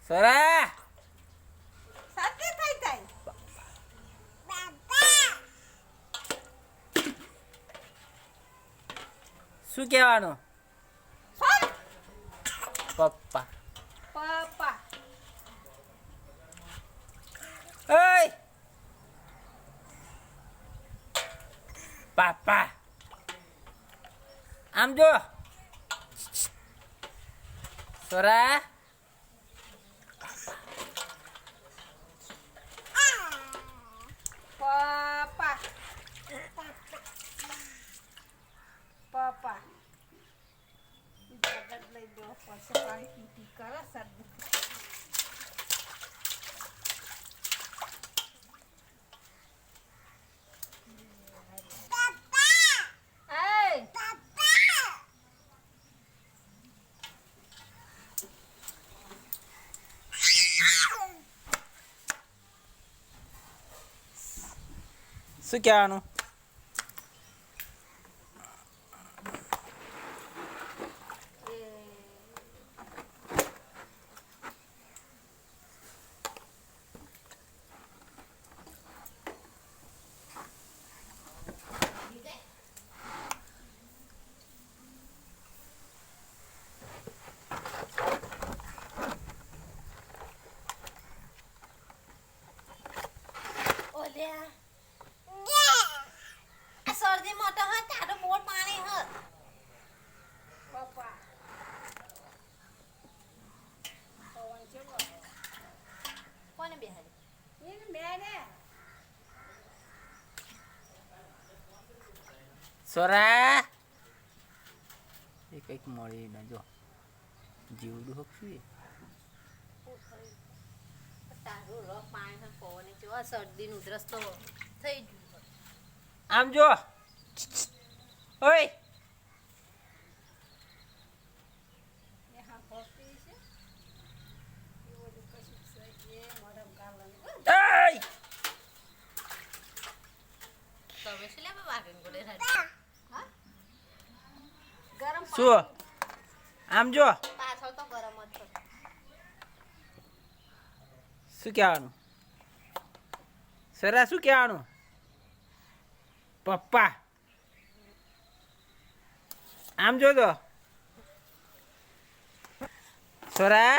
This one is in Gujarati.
સરા સાચે થઈ જાય. શું કહેવાનું? સોન પપ્પા. પપ્પા. ઓય પાપા. આમ જો સોરા. પપ્પા. પપ્પા. જગત લઈ દો પછી પાણી પીપી કરે શરદી. Hey! શું કહેવાનું? ઓલ્યા આ શરદી મોટો હ તારો મોર પાણી હ પપ્પા પવન ચેવો કોને બેહાડી એને બેને સોરા એ કંઈક મળી ને જો જીવડું હકશું એ તારું ર પાણી હ પવન ચેવો શરદી નું ઉધરસ તો થઈ ગયું. આમ જો ઓય એ હા હોસ્તી છે એવો જ કશું છે એ મોઢમ ગાલન એય તમે શું લેવા વાગન ગોડે હા ગરમ શું આમ જો પાછળ તો ગરમ જ છે. શું કહેવાનું? સરા શું કહેવાનું? પપ્પા. આમ જો તો સોરા.